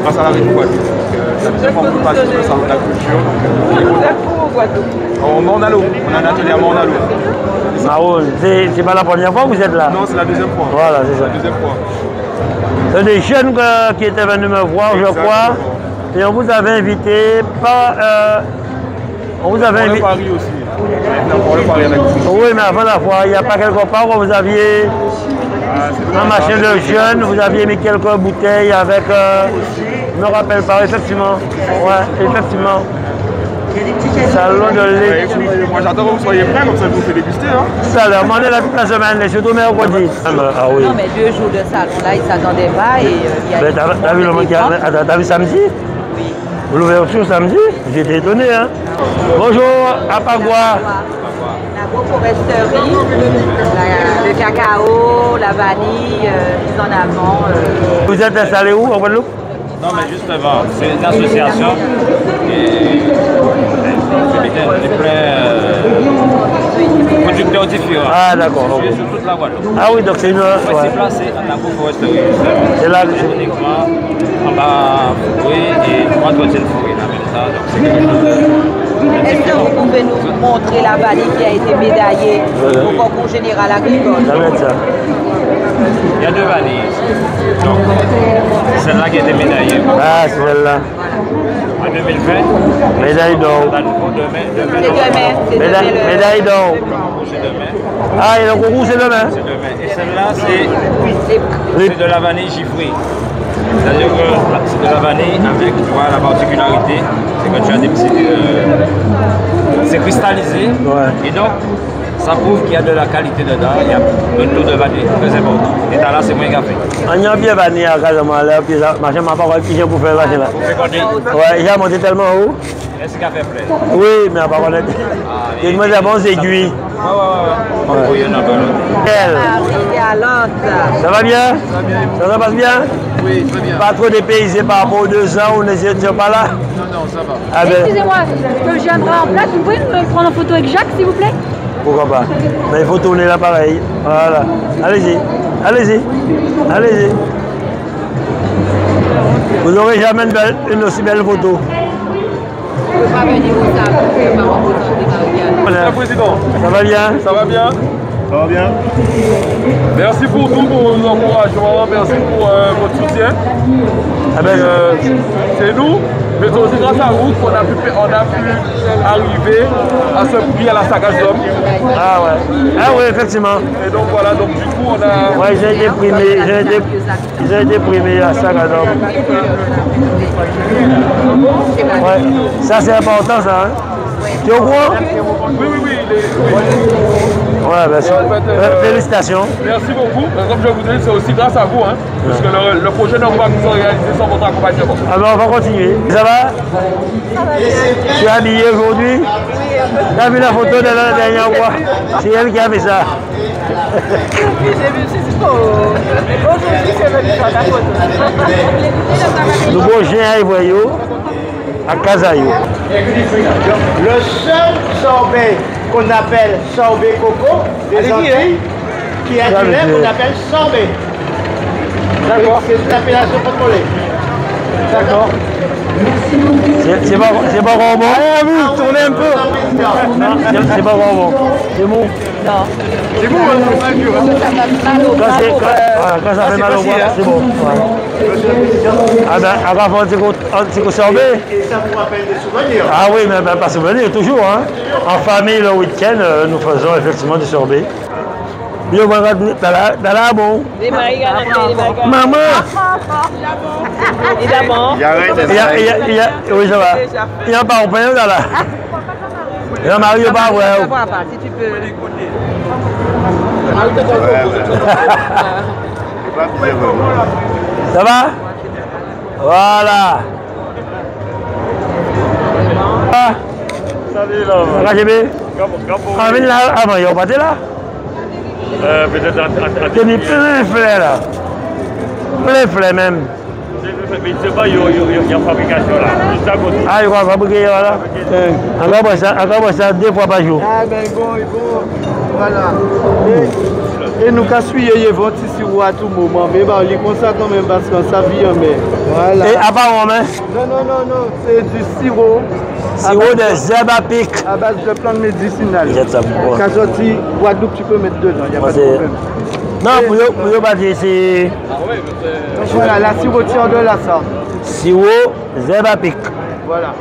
grâce à la région Guadeloupe. La deuxième fois qu'on passe au salon de la culture. Vous êtes où au Guadeloupe? Au Mornalo, on a un atelier à Mornalo. Ah oui, c'est pas la première fois que vous êtes là? Non, c'est la deuxième fois. Voilà, c'est ça. La deuxième fois. C'est des jeunes qui étaient venus me voir, je crois. Et on vous avait invité par... on vous avait invité... Paris aussi. On a Paris avec vous. Oui, mais avant la fois, il n'y a pas quelque part où vous aviez un machin de jeunes, vous aviez mis quelques bouteilles avec... je ne me rappelle pas, effectivement. Ouais, effectivement. Salon de lait. Moi j'attends que vous soyez prêts, comme ça vous pouvez déguster. Hein. Ça, là, on est là toute la semaine, surtout mercredi. Ah oui. Non, mais 2 jours de salon, là, ils ne s'attendaient pas et il y a... T'as vu le monde qui a... T'as vu samedi? Oui. L'ouverture samedi? J'étais étonné, hein. Bonjour, à Pagua. L'agroforesterie, le cacao, la vanille, mise en avant. Vous êtes installé où, en Guadeloupe? Non, mais justement, c'est une association qui des producteurs différents. Ah, d'accord. Sur toute la Guadeloupe. Ah oui, donc c'est une... C'est placé en agroforesterie. C'est là que uniquement on va fourrer et on entretient le fourré en même temps. Donc c'est quelque chose de... Est-ce que vous pouvez nous montrer la vanille qui a été médaillée au concours général agricole? Ça va être ça. Il y a 2 vanilles ici. Donc, c'est celle-là qui a été médaillée. Ah, c'est celle-là. En 2020. Médaille d'or. On a le concours demain. C'est demain. Médaille d'or. C'est demain. Ah, et le concours c'est demain? C'est demain. Et celle-là, c'est de la vanille givrée. C'est-à-dire que c'est de la vanille avec, tu vois, la particularité, c'est que tu as des petits... c'est cristallisé. Ouais. Et donc, ça prouve qu'il y a de la qualité dedans, il y a un taux de vanille très important. Et là, c'est moins café. On y a bien vanille à Casamance, là, puis ça, machin m'a pas qui pour faire machin là. Ouais, il a monté tellement haut. Est-ce qu'il a fait plein? Oui, mais à part connaître. Il me dit bon, c'est aiguille. Ouais. Ça va bien? Ça se passe bien? Oui, très bien. Pas trop dépaysé par rapport aux 2 ans où on n'était pas là? Non, ça va. Ah ben, excusez-moi, je viendrai en place, vous pouvez me prendre en photo avec Jacques s'il vous plaît? pourquoi pas? Mais il faut tourner l'appareil. Voilà. Allez-y. Allez-y. Allez-y. Vous n'aurez jamais une aussi belle photo. Monsieur le Président. Ça va bien? Ça va bien? Ça va bien. Merci pour tout, pour nos encouragements, merci pour votre soutien. Ah ben, c'est nous, mais c'est aussi grâce à vous qu'on a pu arriver à ce prix à la Saga d'Homme. ah ouais. Ah oui, effectivement. Et donc voilà, donc du coup on a... Ouais, j'ai été primé à Saga d'Homme. Ouais, ça c'est important ça, hein? Tu es au courant? Oui. Ouais, bien sûr. Félicitations. Merci beaucoup. Comme je vous dis, c'est aussi grâce à vous, hein, parce que le projet n'aurait pas pu se réaliser sans votre accompagnement. Ah ben on va continuer. Ça va? Tu es habillé aujourd'hui? Tu as vu la photo de la dernière fois? C'est elle qui a fait ça. J'ai vu, c'est trop. Aujourd'hui, c'est venu faire la photo. Nouveau chien à Ivoyo, à Casayo. Le seul sorbet qu'on appelle sorbet coco des Antilles, qui est du lait qu'on appelle sorbet. D'accord. C'est une appellation contrôlée. D'accord. C'est pas vraiment bon. Ah oui, tournez un peu. C'est pas vraiment bon. C'est bon. Non. C'est vous, Quand ça fait mal au bras, c'est bon. Ah ben, à part un petit sorbet. Et ça vous rappelle des souvenirs. Ah oui, mais pas souvenir, toujours. Hein. En famille, le week-end, nous faisons effectivement du sorbet. Yo, t'as là, bon. Maman! Évidemment. Oui, ça va. Il n'y a pas au pain, là. Il y a Mario, pas, ouais. Si tu peux. Ça va? Voilà. Ah. Salut là. Ah, mais là, avant, il y a pas de là. Peut-être Il y a plein de fleurs là. Plein de fleurs même. Mais c'est pas, il y a une fabrication là. Juste à côté. Ah, il va fabriquer là. Encore ça 2 fois par jour. Ah ben bon, voilà. Et nous avons suivi les ventes ici à tout moment. Mais bah, on comme ça quand même parce que ça vit en mer. Voilà. Et apparemment, Non, c'est du sirop. Sirop de herbes à pic. À base de plantes médicinales. Jette ça pour quand sorti Guadeloupe, tu peux mettre dedans, il n'y a pas de problème. Non, pour ne pas dire, c'est. Donc voilà, la sirotière de la sarde. Sirop, herbes à pic. Voilà.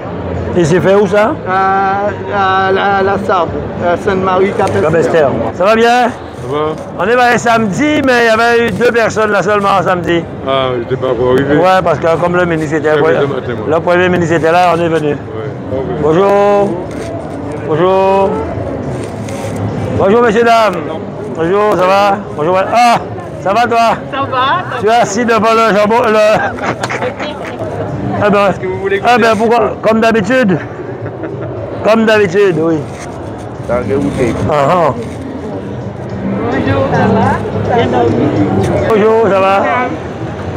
Et c'est fait où ça? À la sarde, à Sainte-Marie, Capester. Ça va bien? Ça va? On est allé samedi, mais il y avait eu 2 personnes là seulement samedi. Ah, je n'étais pas encore arrivé. Ouais, parce que comme le ministre était là, le premier ministre était là, on est venu. Ouais. Bonjour. Bonjour. Bonjour, messieurs, dames. Bonjour, ça va? Bonjour. Ah, ça va toi? Ça va? Tu es assis devant le jambon. Ah ben, ah ben pourquoi? Comme d'habitude. Comme d'habitude, oui. Ah, ah. Bonjour, ça va? Bonjour, ça va?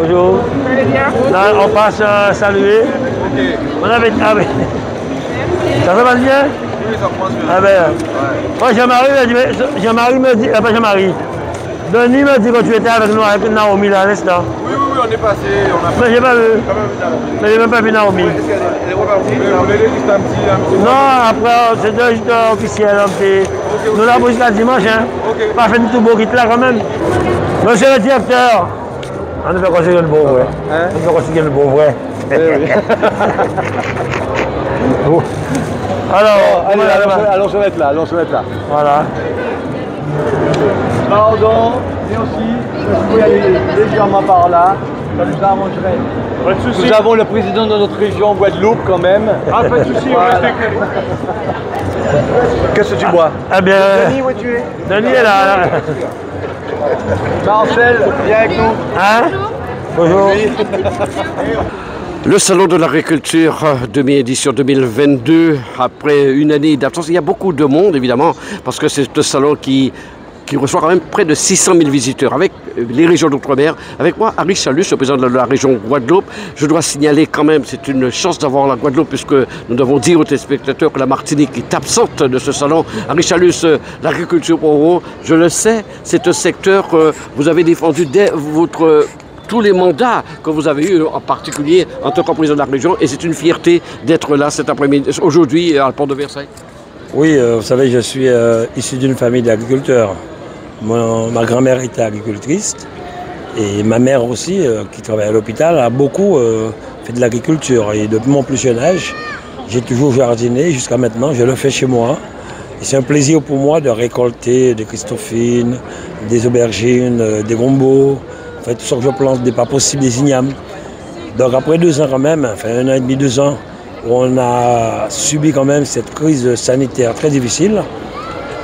Bonjour. Vous allez bien? Là, on passe saluer. On avait... Ah ben. Ça se passe bien? Oui, ça commence bien. Ah ben. Moi, Jean-Marie me dit... Pas Jean-Marie. Denis me dit que tu étais avec nous, avec Naomi là, à l'instant. Oui, on est passé. Mais j'ai pas vu. Mais j'ai même pas vu Naomi. Elle est repartie. Vous voulez juste un petit... Non, après, c'est juste officiel, un petit... Nous l'avons jusqu'à dimanche, hein. Pas fait du tout beau quitte là quand même. Monsieur le directeur, on ne fait considérer le beau vrai. On ne fait considérer le beau vrai. Alors, allons se mettre là, Voilà. Pardon, et aussi, je peux y aller légèrement par là, ça nous arrangerait. Nous avons le président de notre région, Guadeloupe, quand même. Ah, pas de soucis, Voilà. Qu'est-ce que tu bois? Eh bien, Denis, où tu es? Denis est là. Marcel, viens avec nous. Hein? Bonjour. Le Salon de l'agriculture demi-édition 2022, après une année d'absence, il y a beaucoup de monde évidemment, parce que c'est un salon qui reçoit quand même près de 600 000 visiteurs avec les régions d'outre-mer. Avec moi, Harry Chalus, le président de la région Guadeloupe. Je dois signaler quand même, c'est une chance d'avoir la Guadeloupe, puisque nous devons dire aux téléspectateurs que la Martinique est absente de ce salon. Harry Chalus, l'agriculture pour vous, je le sais, c'est un secteur que vous avez défendu dès tous les mandats que vous avez eus, en particulier en tant que président de la région, et c'est une fierté d'être là cet après-midi, aujourd'hui, à la Porte de Versailles. Oui, vous savez, je suis issu d'une famille d'agriculteurs. Ma grand-mère était agricultrice et ma mère aussi, qui travaille à l'hôpital, a beaucoup fait de l'agriculture. Et depuis mon plus jeune âge, j'ai toujours jardiné. Jusqu'à maintenant, je le fais chez moi. Et c'est un plaisir pour moi de récolter des christophines, des aubergines, des gombos, en fait, tout ce que je plante, des pas possibles, des ignames. Donc après 2 ans quand même, enfin 1 an et demi, 2 ans, on a subi quand même cette crise sanitaire très difficile.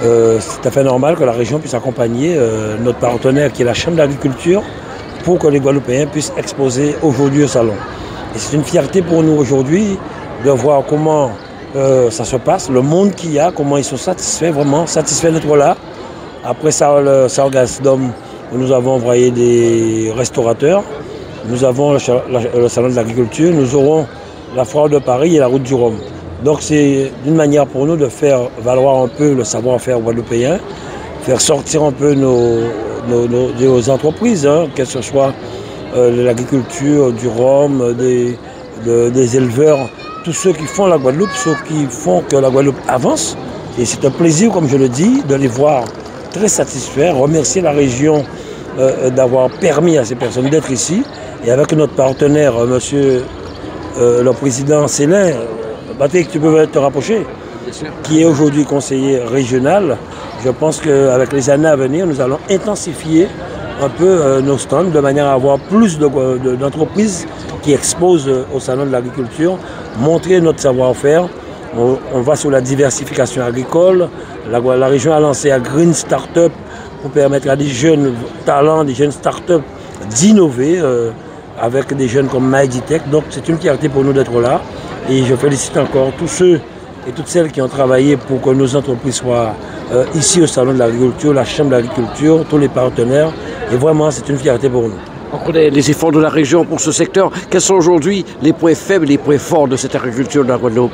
C'est tout à fait normal que la région puisse accompagner notre partenaire qui est la Chambre d'agriculture pour que les Guadeloupéens puissent exposer aujourd'hui au salon. Et c'est une fierté pour nous aujourd'hui de voir comment ça se passe, le monde qu'il y a, comment ils sont satisfaits, vraiment satisfaits d'être là. Après ça, le Sargassum, nous avons envoyé des restaurateurs, nous avons le salon de l'agriculture, nous aurons la foire de Paris et la route du Rhum. Donc c'est une manière pour nous de faire valoir un peu le savoir-faire guadeloupéen, faire sortir un peu nos entreprises, hein, que ce soit l'agriculture, du rhum, des éleveurs, tous ceux qui font la Guadeloupe, ceux qui font que la Guadeloupe avance. Et c'est un plaisir, comme je le dis, de les voir très satisfaits, remercier la région d'avoir permis à ces personnes d'être ici. Et avec notre partenaire, monsieur le président Célin, Patrick, tu peux te rapprocher, qui est aujourd'hui conseiller régional. Je pense qu'avec les années à venir, nous allons intensifier un peu nos stands de manière à avoir plus d'entreprises qui exposent au salon de l'agriculture, montrer notre savoir-faire. On va sur la diversification agricole. La région a lancé un Green Startup pour permettre à des jeunes talents, des jeunes startups d'innover avec des jeunes comme Maïditech. Donc c'est une fierté pour nous d'être là. Et je félicite encore tous ceux et toutes celles qui ont travaillé pour que nos entreprises soient ici au Salon de l'Agriculture, la Chambre d'Agriculture, tous les partenaires. Et vraiment, c'est une fierté pour nous. On connaît les efforts de la région pour ce secteur. Quels sont aujourd'hui les points faibles et les points forts de cette agriculture de la Guadeloupe?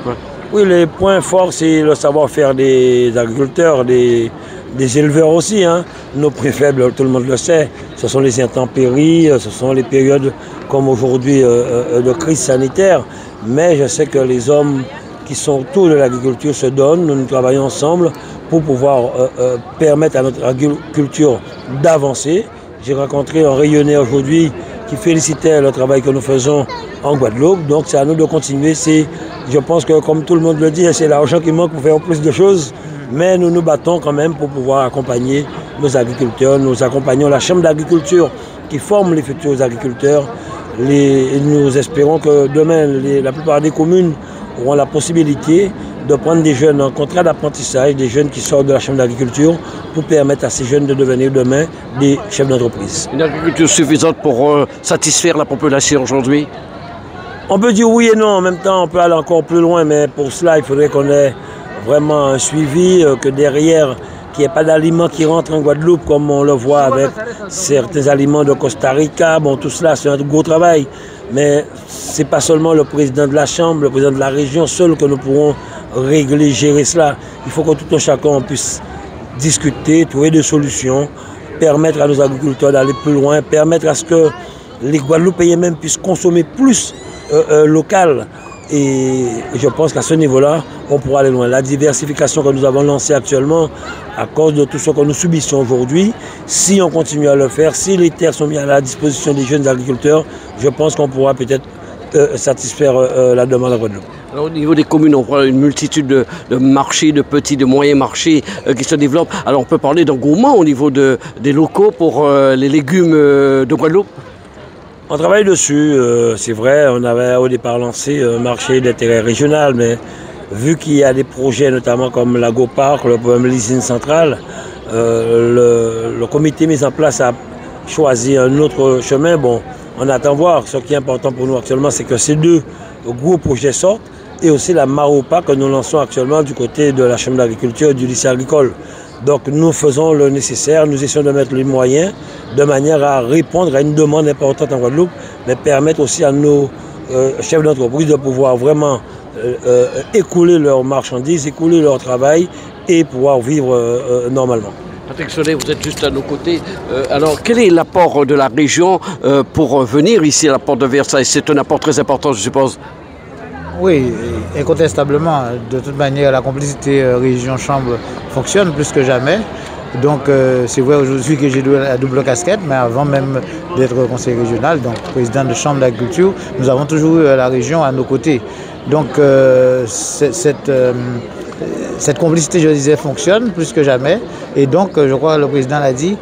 Oui, les points forts, c'est le savoir-faire des agriculteurs, des des éleveurs aussi. Hein. Nos prix faibles, tout le monde le sait, ce sont les intempéries, ce sont les périodes comme aujourd'hui de crise sanitaire. Mais je sais que les hommes qui sont autour de l'agriculture se donnent, nous travaillons ensemble pour pouvoir permettre à notre agriculture d'avancer. J'ai rencontré un rayonneur aujourd'hui qui félicitait le travail que nous faisons en Guadeloupe. Donc c'est à nous de continuer. Je pense que comme tout le monde le dit, c'est l'argent qui manque pour faire plus de choses. Mais nous nous battons quand même pour pouvoir accompagner nos agriculteurs. Nous accompagnons la Chambre d'agriculture qui forme les futurs agriculteurs. Nous espérons que demain, la plupart des communes auront la possibilité de prendre des jeunes en contrat d'apprentissage, des jeunes qui sortent de la Chambre d'agriculture pour permettre à ces jeunes de devenir demain des chefs d'entreprise. Une agriculture suffisante pour satisfaire la population aujourd'hui? On peut dire oui et non, en même temps on peut aller encore plus loin, mais pour cela il faudrait qu'on ait vraiment un suivi, que derrière, qu'il n'y ait pas d'aliments qui rentrent en Guadeloupe comme on le voit avec certains aliments de Costa Rica. Bon, tout cela c'est un gros travail, mais ce n'est pas seulement le président de la Chambre, le président de la région seul que nous pourrons régler, gérer cela. Il faut que tout un chacun puisse discuter, trouver des solutions, permettre à nos agriculteurs d'aller plus loin, permettre à ce que les Guadeloupéens même puissent consommer plus local. Et je pense qu'à ce niveau-là, on pourra aller loin. La diversification que nous avons lancée actuellement, à cause de tout ce que nous subissons aujourd'hui, si on continue à le faire, si les terres sont mises à la disposition des jeunes agriculteurs, je pense qu'on pourra peut-être satisfaire la demande à Guadeloupe. Alors, au niveau des communes, on voit une multitude de marchés, de petits, de moyens marchés qui se développent. Alors on peut parler d'engouement au niveau des locaux pour les légumes de Guadeloupe? On travaille dessus, c'est vrai, on avait au départ lancé un marché d'intérêt régional, mais vu qu'il y a des projets notamment comme l'Agoparc, le programme Lysine Centrale, le comité mis en place a choisi un autre chemin. Bon, on attend voir. Ce qui est important pour nous actuellement, c'est que ces deux gros projets sortent, et aussi la Maropa que nous lançons actuellement du côté de la Chambre d'agriculture et du lycée agricole. Donc nous faisons le nécessaire, nous essayons de mettre les moyens de manière à répondre à une demande importante en Guadeloupe, mais permettre aussi à nos chefs d'entreprise de pouvoir vraiment écouler leurs marchandises, écouler leur travail et pouvoir vivre normalement. Patrick Solet, vous êtes juste à nos côtés. Alors, quel est l'apport de la région pour venir ici à la porte de Versailles? C'est un apport très important, je suppose. Oui, incontestablement. De toute manière, la complicité région-chambre fonctionne plus que jamais. Donc, c'est vrai aujourd'hui que j'ai la double casquette, mais avant même d'être conseiller régional, donc président de chambre d'agriculture, nous avons toujours eu la région à nos côtés. Donc, cette complicité, je disais, fonctionne plus que jamais. Et donc, je crois que le président l'a dit,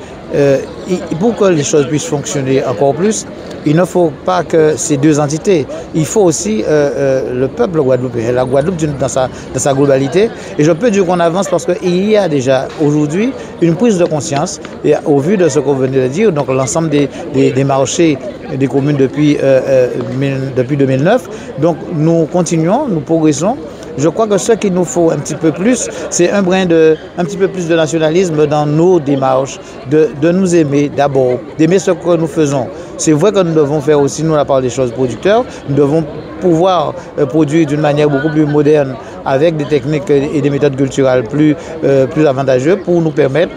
pour que les choses puissent fonctionner encore plus, il ne faut pas que ces deux entités, il faut aussi le peuple guadeloupéen, la Guadeloupe dans sa globalité. Et je peux dire qu'on avance parce qu'il y a déjà aujourd'hui une prise de conscience, et au vu de ce qu'on venait de dire, donc l'ensemble des marchés des communes depuis 2009. Donc nous continuons, nous progressons. Je crois que ce qu'il nous faut un petit peu plus, c'est un petit peu plus de nationalisme dans nos démarches, de nous aimer d'abord, d'aimer ce que nous faisons. C'est vrai que nous devons faire aussi, nous, la part des choses producteurs, nous devons pouvoir produire d'une manière beaucoup plus moderne avec des techniques et des méthodes culturelles plus avantageuses pour nous permettre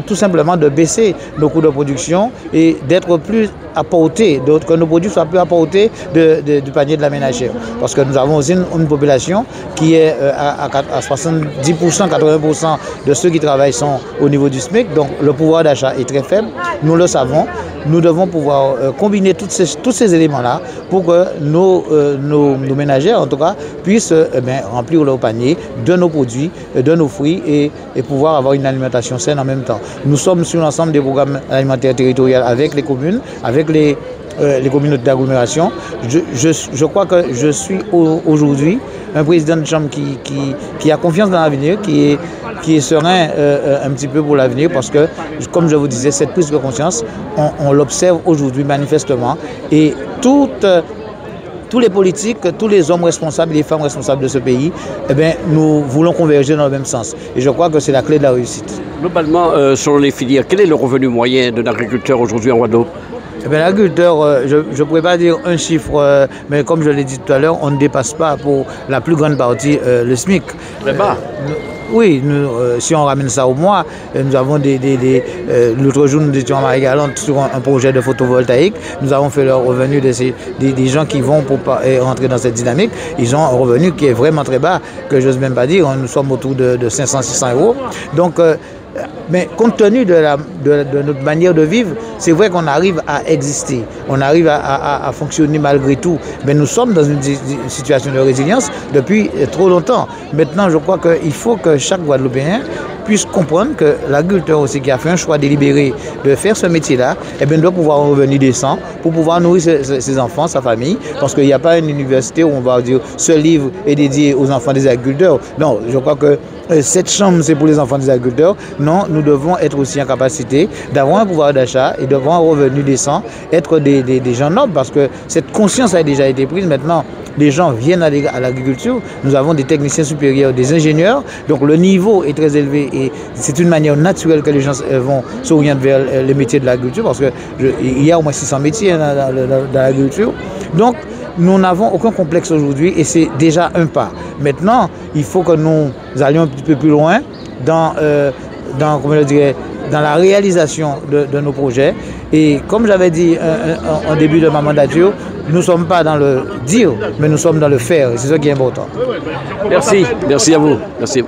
tout simplement de baisser nos coûts de production et d'être plus à portée, que nos produits soient plus à portée du panier de la ménagère. Parce que nous avons aussi une population qui est à 70%, 80% de ceux qui travaillent sont au niveau du SMIC, donc le pouvoir d'achat est très faible, nous le savons. Nous devons pouvoir combiner tous ces éléments-là pour que nos ménagères, en tout cas, puissent remplir leur panier de nos produits, de nos fruits et pouvoir avoir une alimentation saine en même temps. Nous sommes sur l'ensemble des programmes alimentaires territoriaux avec les communes, avec les communautés d'agglomération. Je crois que je suis aujourd'hui un président de chambre qui a confiance dans l'avenir, qui est serein un petit peu pour l'avenir, parce que, comme je vous disais, cette prise de conscience, on l'observe aujourd'hui manifestement, et tous les politiques, tous les hommes responsables et les femmes responsables de ce pays, nous voulons converger dans le même sens. Et je crois que c'est la clé de la réussite. Globalement, selon les filières, quel est le revenu moyen d'un agriculteur aujourd'hui en Guadeloupe? L'agriculteur, je ne pourrais pas dire un chiffre, mais comme je l'ai dit tout à l'heure, on ne dépasse pas pour la plus grande partie le SMIC. Très bas. oui, si on ramène ça au mois, nous avons l'autre jour, nous étions à Marie-Galante sur un projet de photovoltaïque. Nous avons fait le revenu des gens qui vont pour rentrer dans cette dynamique. Ils ont un revenu qui est vraiment très bas, que je n'ose même pas dire. Nous sommes autour de 500-600 euros. Donc, mais compte tenu de notre manière de vivre, c'est vrai qu'on arrive à exister, on arrive à fonctionner malgré tout. Mais nous sommes dans une situation de résilience depuis trop longtemps. Maintenant, je crois qu'il faut que chaque Guadeloupéen puisse comprendre que l'agriculteur aussi qui a fait un choix délibéré de faire ce métier-là, eh bien, doit pouvoir un revenu décent pour pouvoir nourrir ses enfants, sa famille, parce qu'il n'y a pas une université où on va dire ce livre est dédié aux enfants des agriculteurs. Non, je crois que cette chambre, c'est pour les enfants des agriculteurs. Non, nous devons être aussi en capacité d'avoir un pouvoir d'achat et d'avoir un revenu décent, être des gens nobles, parce que cette conscience a déjà été prise. Maintenant, les gens viennent à l'agriculture. Nous avons des techniciens supérieurs, des ingénieurs. Donc le niveau est très élevé et c'est une manière naturelle que les gens vont s'orienter vers les métiers de l'agriculture, parce qu'il y a au moins 600 métiers dans l'agriculture. Donc, nous n'avons aucun complexe aujourd'hui et c'est déjà un pas. Maintenant, il faut que nous allions un petit peu plus loin dans la réalisation de nos projets. Et comme j'avais dit en début de ma mandature, nous ne sommes pas dans le dire, mais nous sommes dans le faire. Et c'est ça qui est important. Merci, merci à vous. Merci.